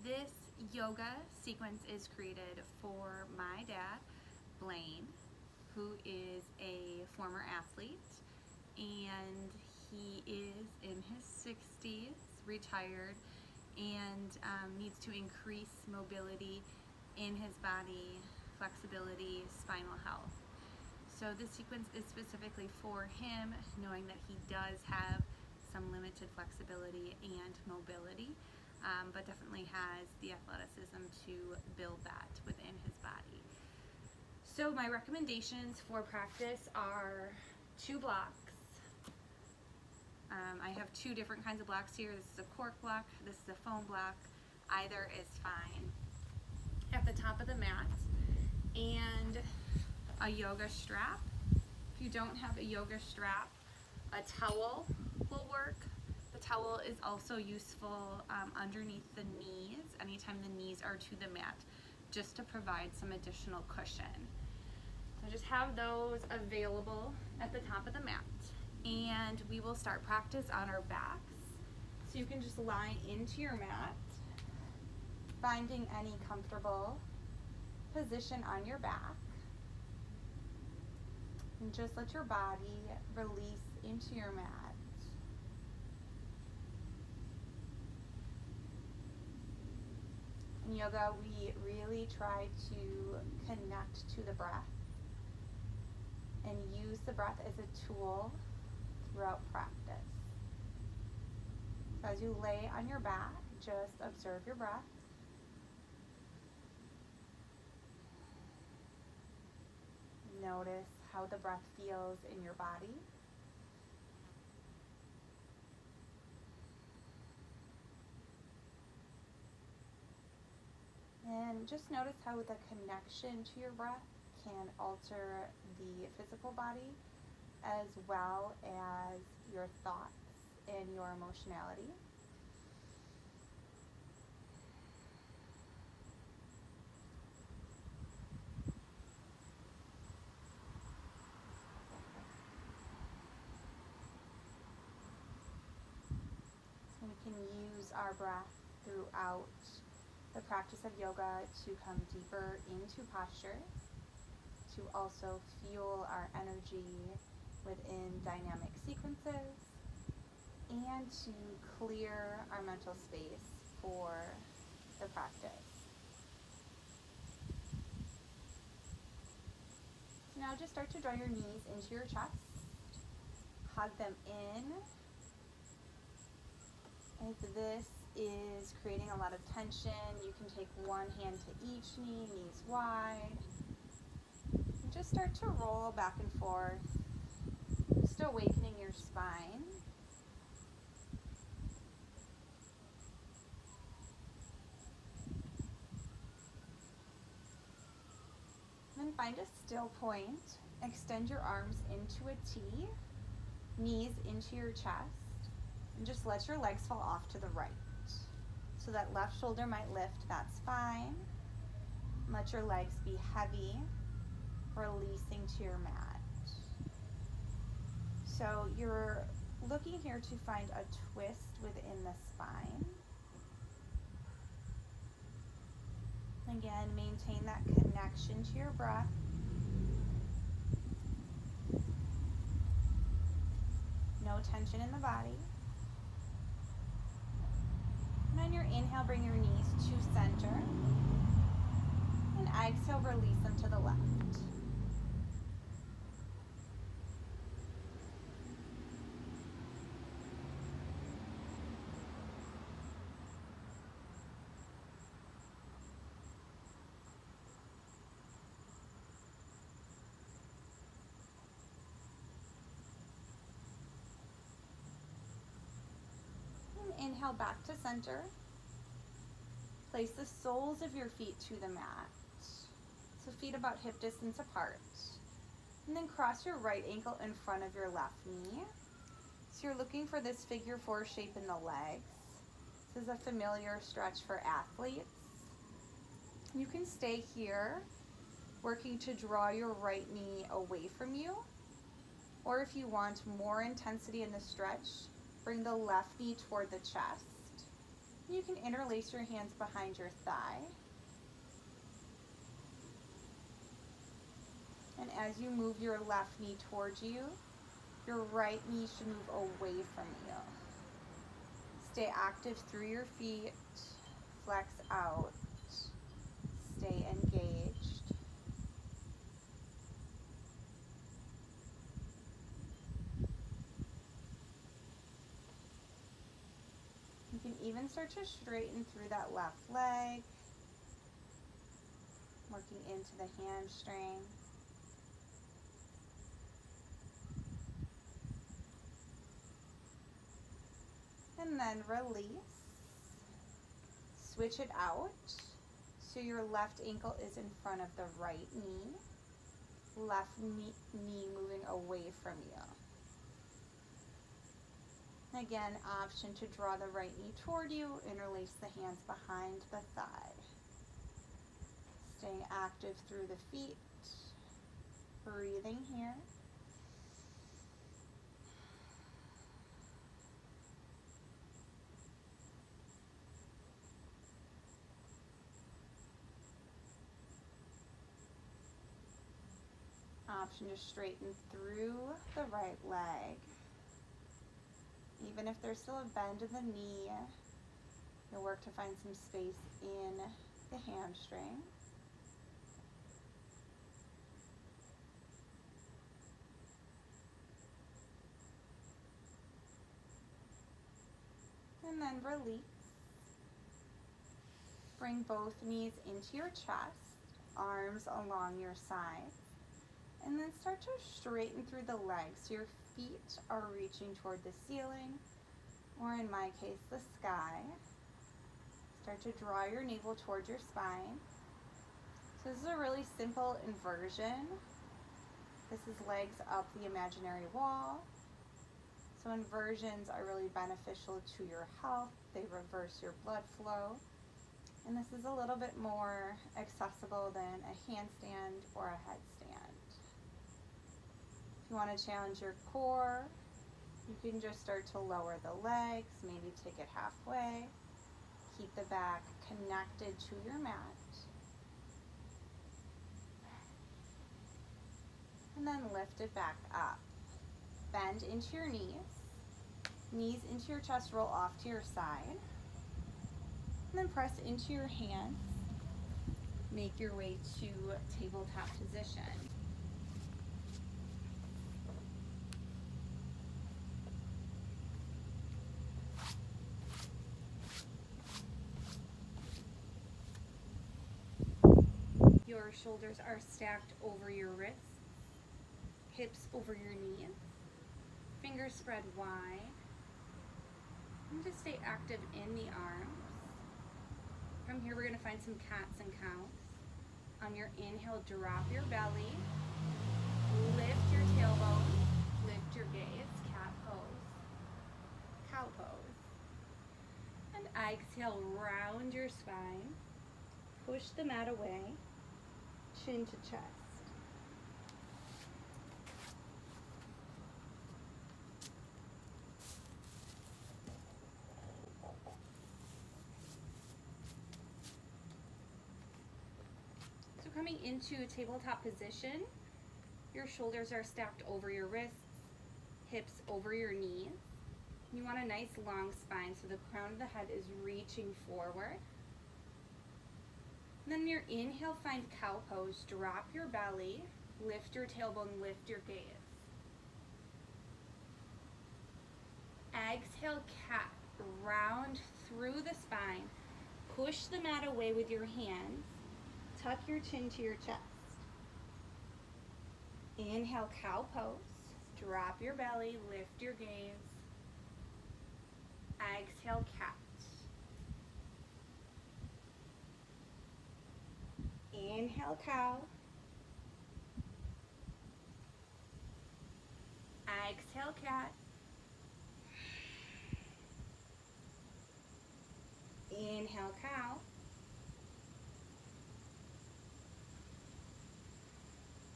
This yoga sequence is created for my dad, Blaine, who is a former athlete, and he is in his 60s, retired, and needs to increase mobility in his body, flexibility, spinal health. So this sequence is specifically for him, knowing that he does have some limited flexibility and mobility, but definitely has the athleticism to build that within his body. So my recommendations for practice are 2 blocks. I have 2 different kinds of blocks here. This is a cork block, this is a foam block. Either is fine. At the top of the mat, and a yoga strap. If you don't have a yoga strap, a towel will work. The towel is also useful underneath the knees, anytime the knees are to the mat, just to provide some additional cushion. So just have those available at the top of the mat. And we will start practice on our backs. So you can just lie into your mat, finding any comfortable position on your back. And just let your body release into your mat. In yoga, we really try to connect to the breath and use the breath as a tool throughout practice. So as you lay on your back, just observe your breath. Notice how the breath feels in your body. And just notice how the connection to your breath can alter the physical body as well as your thoughts and your emotionality. So we can use our breath throughout the practice of yoga to come deeper into posture, to also fuel our energy within dynamic sequences, and to clear our mental space for the practice. So now just start to draw your knees into your chest, hug them in, as this is creating a lot of tension. You can take one hand to each knee, knees wide, and just start to roll back and forth, just awakening your spine. And then find a still point, extend your arms into a T, knees into your chest, and just let your legs fall off to the right. So that left shoulder might lift, that's fine. Let your legs be heavy, releasing to your mat. So you're looking here to find a twist within the spine. Again, maintain that connection to your breath. No tension in the body. And on your inhale, bring your knees to center. And exhale, release them to the left. And inhale back to center. Place the soles of your feet to the mat. So feet about hip distance apart. And then cross your right ankle in front of your left knee. So you're looking for this figure 4 shape in the legs. This is a familiar stretch for athletes. You can stay here, working to draw your right knee away from you. Or if you want more intensity in the stretch, bring the left knee toward the chest. You can interlace your hands behind your thigh. And as you move your left knee towards you, your right knee should move away from you. Stay active through your feet. Flex out. Stay engaged. You can even start to straighten through that left leg, working into the hamstring. And then release. Switch it out. So your left ankle is in front of the right knee. Left knee moving away from you. Again, option to draw the right knee toward you. Interlace the hands behind the thigh. Staying active through the feet. Breathing here. Option to straighten through the right leg. Even if there's still a bend in the knee, you'll work to find some space in the hamstring. And then release. Bring both knees into your chest, arms along your sides. And then start to straighten through the legs. So your feet are reaching toward the ceiling, or in my case, the sky. Start to draw your navel towards your spine. So this is a really simple inversion. This is legs up the imaginary wall. So inversions are really beneficial to your health. They reverse your blood flow. And this is a little bit more accessible than a handstand or a headstand. If you want to challenge your core, you can just start to lower the legs, maybe take it halfway. Keep the back connected to your mat. And then lift it back up. Bend into your knees. Knees into your chest, roll off to your side. And then press into your hands. Make your way to tabletop position. Your shoulders are stacked over your wrists, hips over your knees, fingers spread wide, and just stay active in the arms. From here, we're going to find some cats and cows. On your inhale, drop your belly, lift your tailbone, lift your gaze, cat pose, cow pose. And exhale, round your spine, push the mat away, chin to chest. So coming into a tabletop position, your shoulders are stacked over your wrists, hips over your knees. You want a nice long spine so the crown of the head is reaching forward. And then your inhale, find cow pose. Drop your belly, lift your tailbone, lift your gaze. Exhale, cat. Round through the spine. Push the mat away with your hands. Tuck your chin to your chest. Inhale, cow pose. Drop your belly, lift your gaze. Exhale, cat. Inhale, cow. Exhale, cat. Inhale, cow.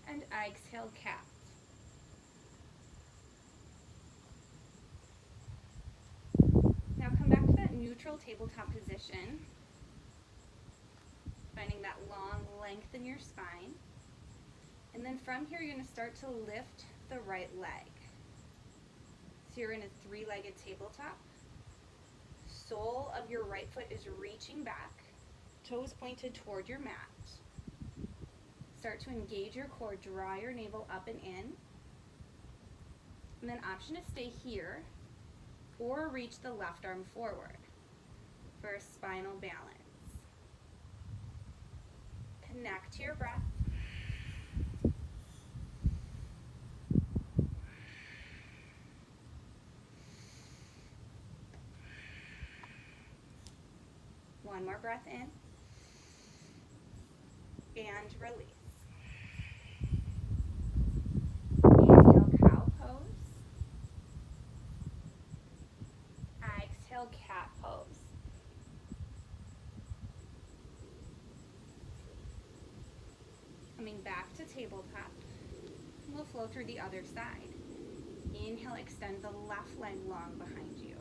And exhale, cat. Now come back to that neutral tabletop position, finding that long length in your spine. And then from here, you're going to start to lift the right leg. So you're in a three-legged tabletop. Sole of your right foot is reaching back, toes pointed toward your mat. Start to engage your core, draw your navel up and in. And then option to stay here or reach the left arm forward for a spinal balance. Connect to your breath. One more breath in and release. Inhale, cow pose. Exhale, cat pose. Coming back to tabletop, we'll flow through the other side. Inhale, extend the left leg long behind you.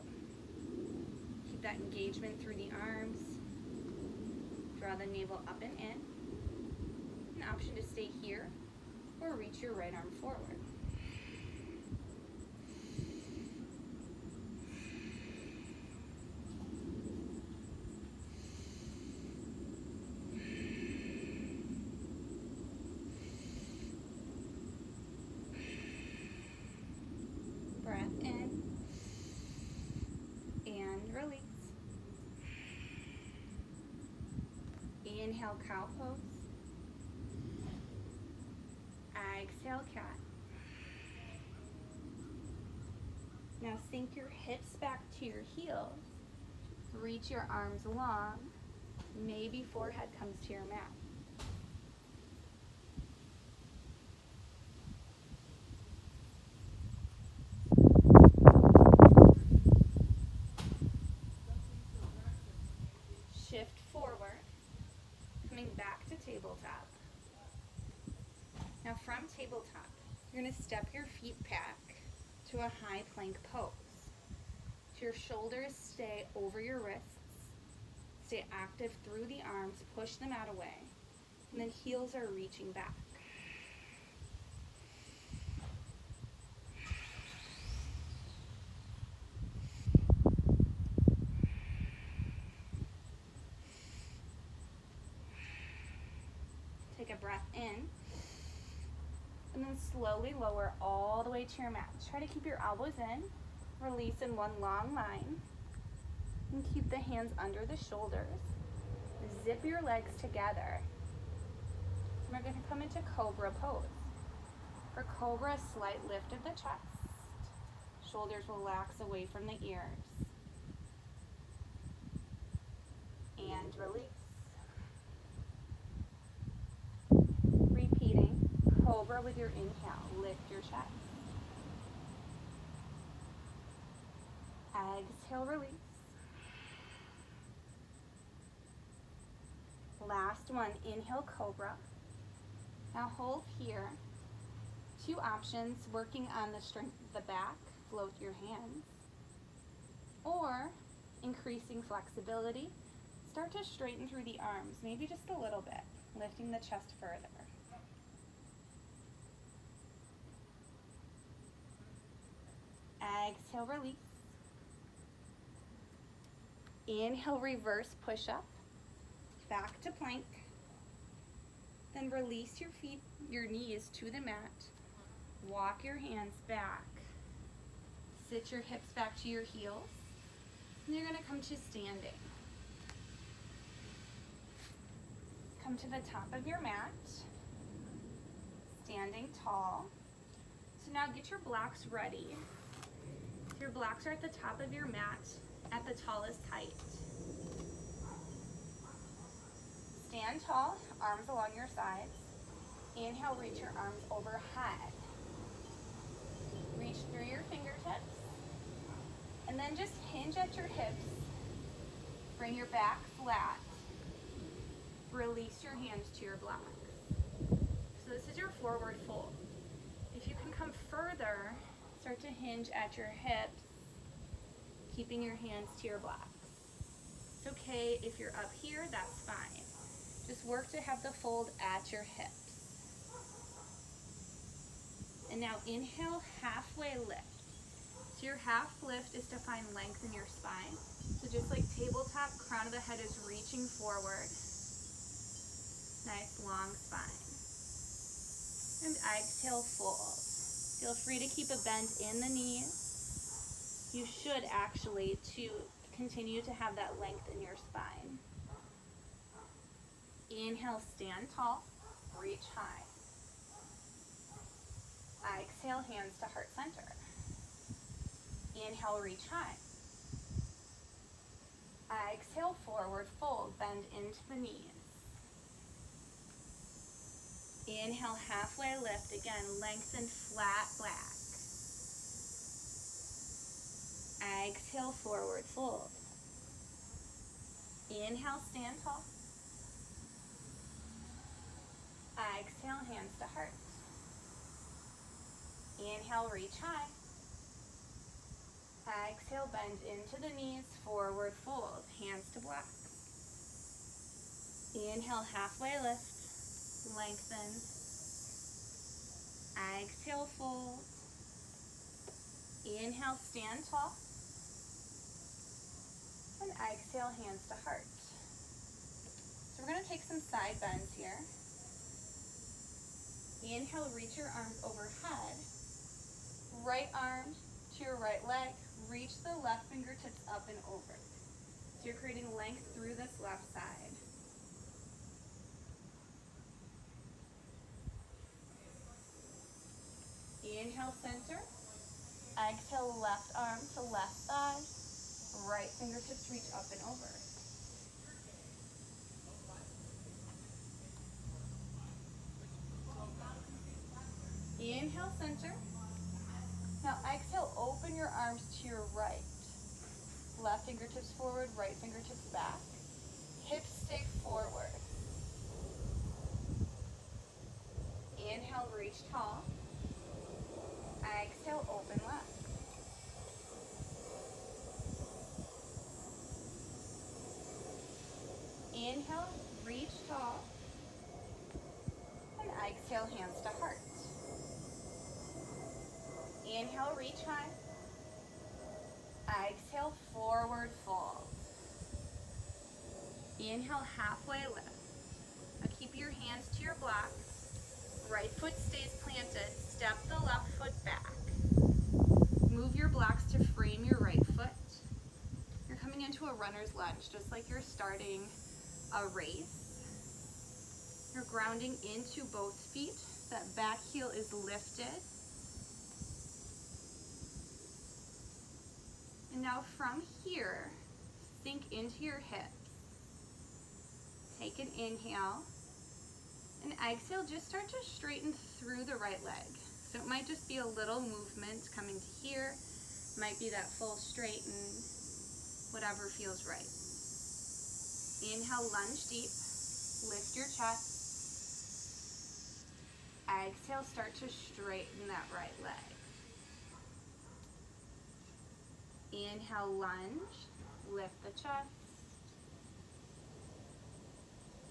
Keep that engagement through the arms. Draw the navel up and in. An option to stay here or reach your right arm forward. Breath in and release. Inhale, cow pose. Exhale, cat. Now sink your hips back to your heels. Reach your arms long. Maybe forehead comes to your mat. Shift forward, coming back to tabletop. Now from tabletop, you're going to step your feet back to a high plank pose. So your shoulders stay over your wrists, stay active through the arms, push them out away, and then heels are reaching back. Take a breath in, and then slowly lower all the way to your mat. Try to keep your elbows in, release in one long line, and keep the hands under the shoulders. Zip your legs together. And we're going to come into cobra pose. For cobra, slight lift of the chest. Shoulders relax away from the ears. And release. Repeating, cobra with your inhale, lift your chest. Exhale, release. Last one, inhale, cobra. Now hold here. Two options, working on the strength of the back, flow with your hands, or increasing flexibility. Start to straighten through the arms, maybe just a little bit, lifting the chest further. Exhale, release. Inhale, reverse push-up, back to plank. Then release your feet, your knees to the mat. Walk your hands back. Sit your hips back to your heels. And you're going to come to standing. Come to the top of your mat. Standing tall. So now get your blocks ready. Your blocks are at the top of your mat at the tallest height. Stand tall, arms along your sides. Inhale, reach your arms overhead. Reach through your fingertips. And then just hinge at your hips. Bring your back flat. Release your hands to your blocks. So this is your forward fold. If you can come further, start to hinge at your hips, keeping your hands to your blocks. It's okay if you're up here, that's fine. Just work to have the fold at your hips. And now inhale, halfway lift. So your half lift is to find length in your spine. So just like tabletop, crown of the head is reaching forward. Nice long spine. And exhale, fold. Feel free to keep a bend in the knees. You should actually to continue to have that length in your spine. Inhale, stand tall, reach high. Exhale, hands to heart center. Inhale, reach high. Exhale, forward fold, bend into the knees. Inhale, halfway lift, again, lengthen flat back. Exhale, forward fold. Inhale, stand tall. Exhale, hands to heart. Inhale, reach high. Exhale, bend into the knees, forward fold, hands to blocks. Inhale, halfway lift, lengthen. Exhale, fold. Inhale, stand tall. And exhale, hands to heart. So we're going to take some side bends here. Inhale, reach your arms overhead. Right arm to your right leg. Reach the left fingertips up and over. So you're creating length through this left side. Inhale, center. Exhale, left arm to left thigh. Right fingertips reach up and over. Inhale, center. Now exhale, open your arms to your right. Left fingertips forward, right fingertips back. Hips stay forward. Inhale, reach tall. Exhale, open left. Inhale, reach tall. And exhale, hands to heart. Inhale, reach high. Exhale, forward fold. Inhale, halfway lift. Now keep your hands to your blocks. Right foot stays planted. Step the left foot back. Move your blocks to frame your right foot. You're coming into a runner's lunge, just like you're starting a race. You're grounding into both feet. That back heel is lifted. And now from here, sink into your hips. Take an inhale. And exhale, just start to straighten through the right leg. So it might just be a little movement coming to here. It might be that full straighten, whatever feels right. Inhale, lunge deep. Lift your chest. Exhale, start to straighten that right leg. Inhale, lunge. Lift the chest.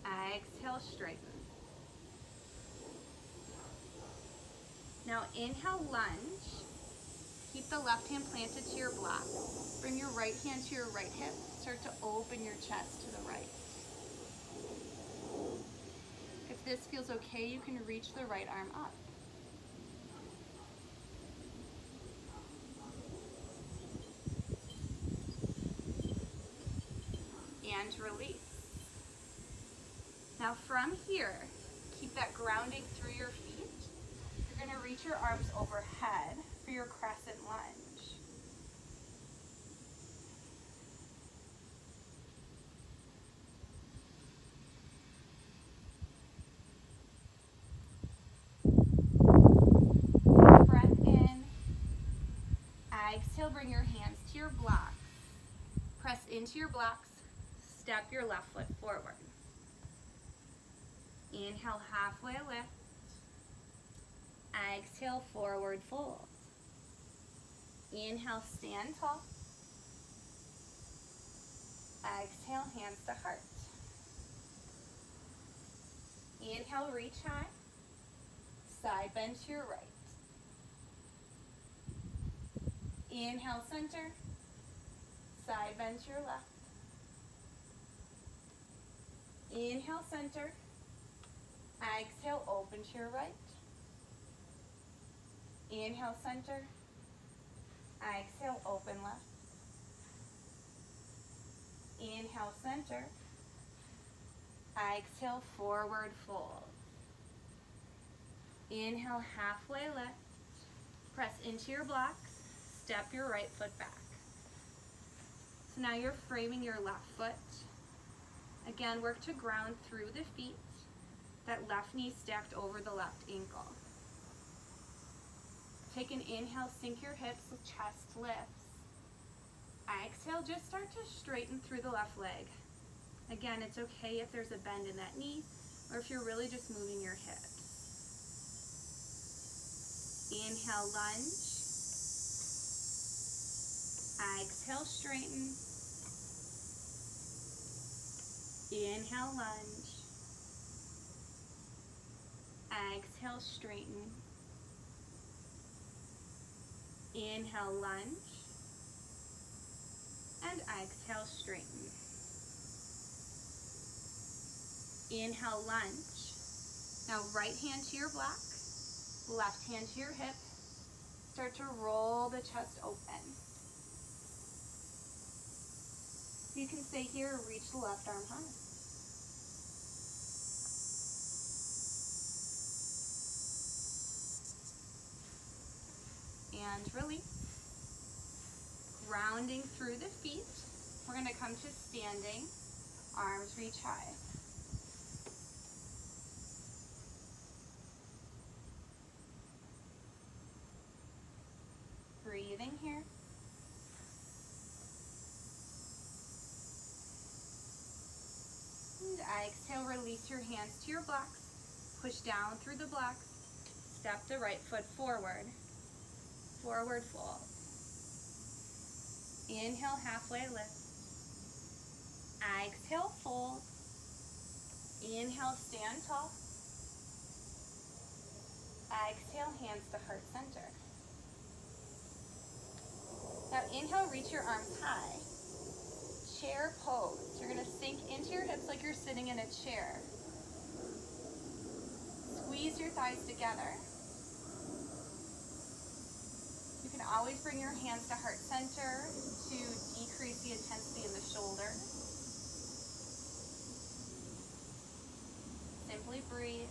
Exhale, straighten. Now inhale, lunge. Keep the left hand planted to your block. Bring your right hand to your right hip. Start to open your chest to the right. If this feels okay, you can reach the right arm up. And release. Now from here, keep that grounding through your feet. You're going to reach your arms overhead for your crescent lunge. Breath in. Exhale, bring your hands to your blocks. Press into your blocks. Step your left foot forward. Inhale, halfway lift. Exhale, forward fold. Inhale, stand tall. Exhale, hands to heart. Inhale, reach high. Side bend to your right. Inhale, center. Side bend to your left. Inhale, center. Exhale, open to your right. Inhale, center. Exhale, open left. Inhale, center. Exhale, forward fold. Inhale, halfway lift. Press into your blocks. Step your right foot back. So now you're framing your left foot. Again, work to ground through the feet. That left knee stacked over the left ankle. Take an inhale, sink your hips, chest lifts. Exhale, just start to straighten through the left leg. Again, it's okay if there's a bend in that knee or if you're really just moving your hips. Inhale, lunge. Exhale, straighten. Inhale, lunge. Exhale, straighten. Inhale, lunge. And exhale, straighten. Inhale, lunge. Now right hand to your block, left hand to your hip. Start to roll the chest open. You can stay here or reach the left arm high. And release. Grounding through the feet. We're going to come to standing. Arms reach high. Breathing here. And exhale, release your hands to your blocks. Push down through the blocks. Step the right foot forward. Forward fold. Inhale, halfway lift. Exhale, fold. Inhale, stand tall. Exhale, hands to heart center. Now inhale, reach your arms high. Chair pose. You're going to sink into your hips like you're sitting in a chair. Squeeze your thighs together. You can always bring your hands to heart center to decrease the intensity in the shoulder. Simply breathe.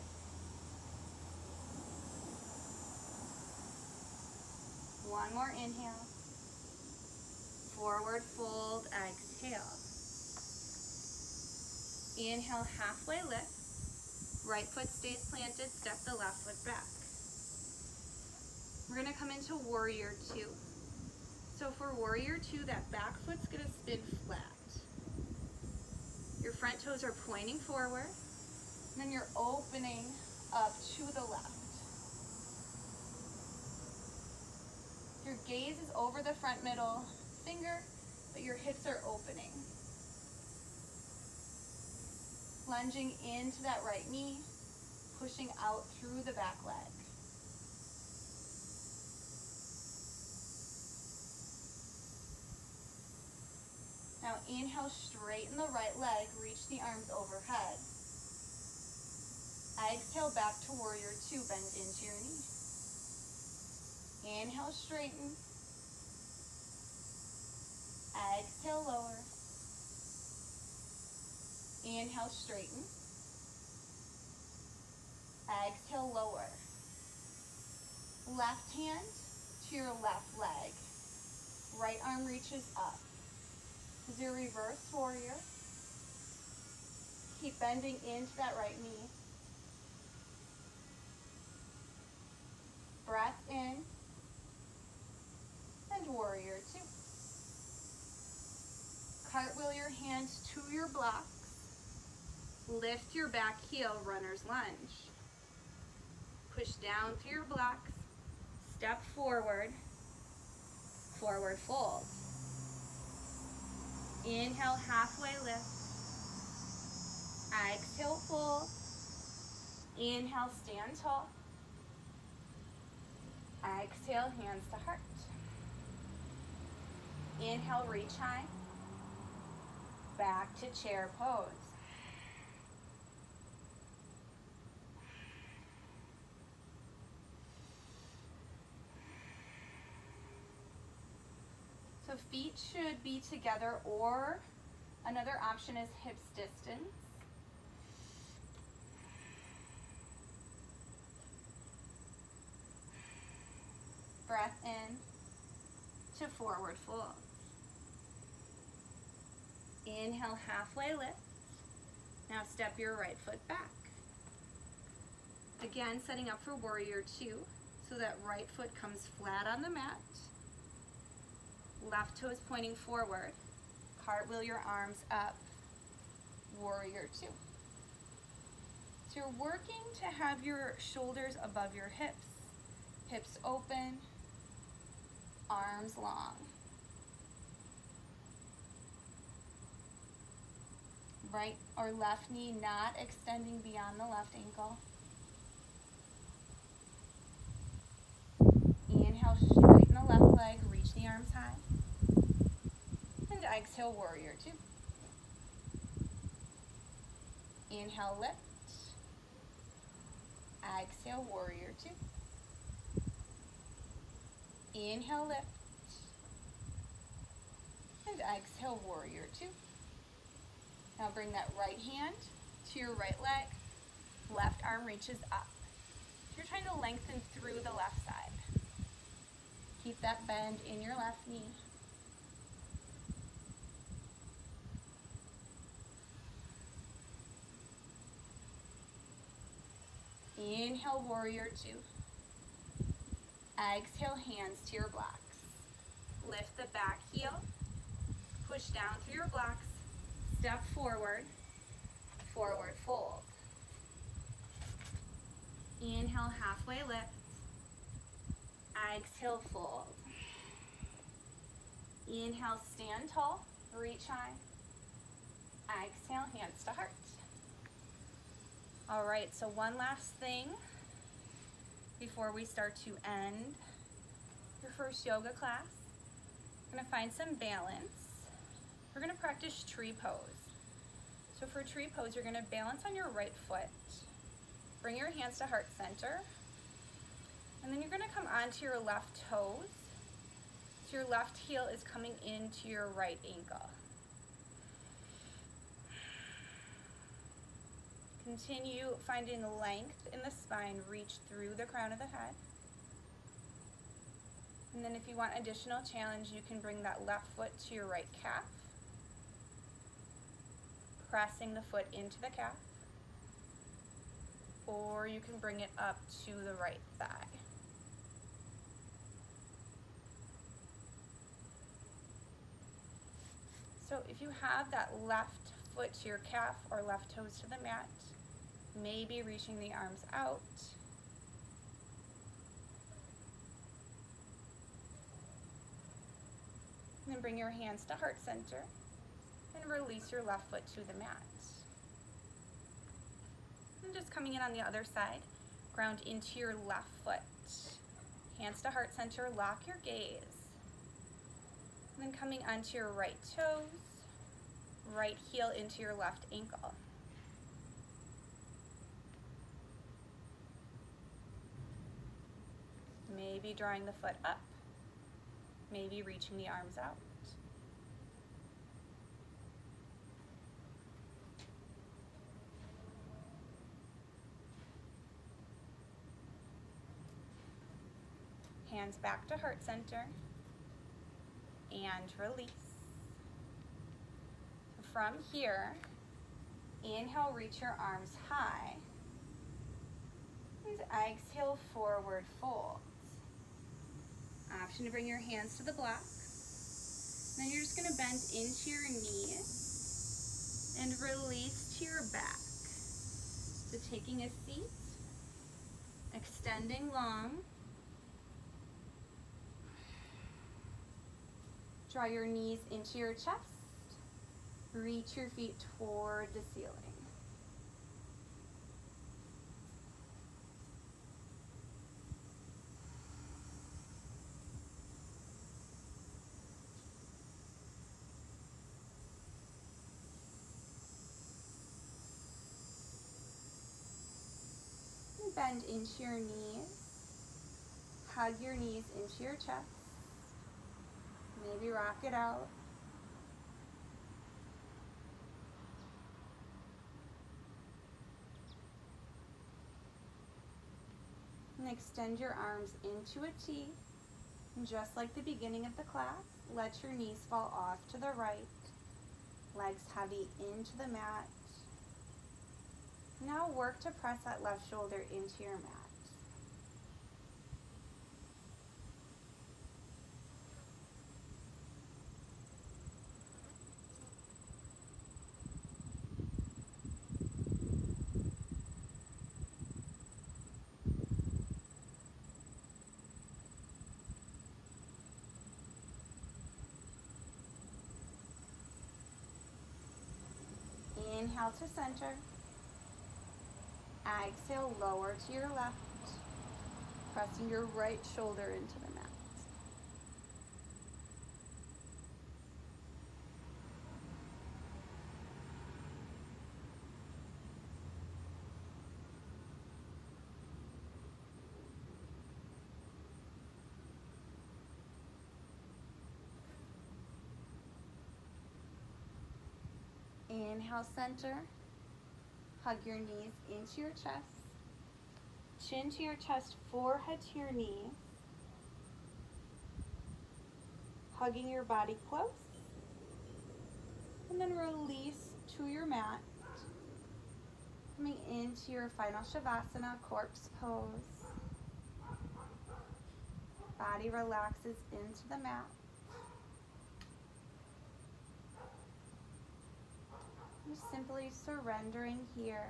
One more inhale. Forward fold, exhale. Inhale, halfway lift. Right foot stays planted, step the left foot back. We're gonna come into warrior two. So for warrior two, that back foot's gonna spin flat. Your front toes are pointing forward, and then you're opening up to the left. Your gaze is over the front middle finger, but your hips are opening. Lunging into that right knee, pushing out through the back leg. Now inhale, straighten the right leg, reach the arms overhead. Exhale, back to warrior two, bend into your knee. Inhale, straighten. Exhale, lower. Inhale, straighten. Exhale, lower. Left hand to your left leg. Right arm reaches up. This is your reverse warrior. Keep bending into that right knee. Breath in. And warrior two. Cartwheel your hands to your blocks. Lift your back heel, runner's lunge. Push down through your blocks. Step forward. Forward fold. Inhale, halfway lift. Exhale, fold. Inhale, stand tall. Exhale, hands to heart. Inhale, reach high. Back to chair pose. So feet should be together, or another option is hips distance. Breath in to forward fold. Inhale, halfway lift. Now step your right foot back. Again, setting up for warrior two, so that right foot comes flat on the mat. Left toe is pointing forward. Cartwheel your arms up. Warrior two. So you're working to have your shoulders above your hips. Hips open, arms long. Right or left knee not extending beyond the left ankle. Inhale, straighten the left leg, reach the arms high. And exhale, warrior two. Inhale, lift. Exhale, warrior two. Inhale, lift. And exhale, warrior two. Now bring that right hand to your right leg. Left arm reaches up. You're trying to lengthen through the left side. Keep that bend in your left knee. Inhale, warrior two. Exhale, hands to your blocks. Lift the back heel. Push down through your blocks. Step forward. Forward fold. Inhale, halfway lift. Exhale, fold. Inhale, stand tall. Reach high. Exhale, hands to heart. All right, so one last thing before we start to end your first yoga class. We're gonna find some balance. We're gonna practice tree pose. So for tree pose, you're gonna balance on your right foot. Bring your hands to heart center. And then you're gonna come onto your left toes. So your left heel is coming into your right ankle. Continue finding length in the spine, reach through the crown of the head. And then if you want additional challenge, you can bring that left foot to your right calf, pressing the foot into the calf, or you can bring it up to the right thigh. So if you have that left foot to your calf or left toes to the mat, maybe reaching the arms out. And then bring your hands to heart center and release your left foot to the mat. And just coming in on the other side, ground into your left foot. Hands to heart center, lock your gaze. And then coming onto your right toes, right heel into your left ankle. Maybe drawing the foot up, maybe reaching the arms out. Hands back to heart center and release. From here, inhale, reach your arms high. And exhale, forward fold. Option to bring your hands to the blocks. Then you're just going to bend into your knees and release to your back. So taking a seat, extending long. Draw your knees into your chest. Reach your feet toward the ceiling. Bend into your knees. Hug your knees into your chest. Maybe rock it out. And extend your arms into a T. And just like the beginning of the class, let your knees fall off to the right. Legs heavy into the mat. Now work to press that left shoulder into your mat. Inhale to center. Exhale, lower to your left, pressing your right shoulder into the mat. Inhale, center. Hug your knees into your chest. Chin to your chest, forehead to your knees. Hugging your body close. And then release to your mat. Coming into your final Shavasana, corpse pose. Body relaxes into the mat. You're simply surrendering here.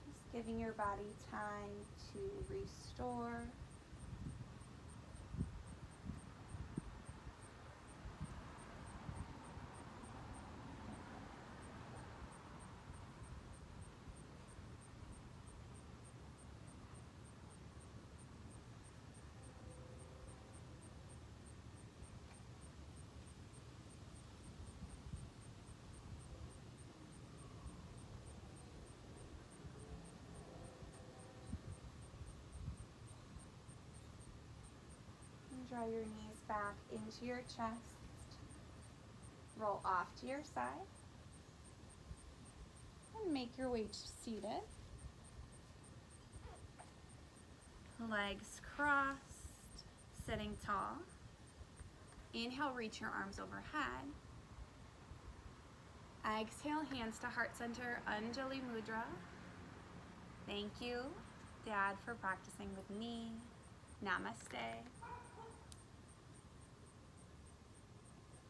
Just giving your body time to restore. Draw your knees back into your chest. Roll off to your side. And make your way seated. Legs crossed, sitting tall. Inhale, reach your arms overhead. Exhale, hands to heart center, Anjali Mudra. Thank you, Dad, for practicing with me. Namaste.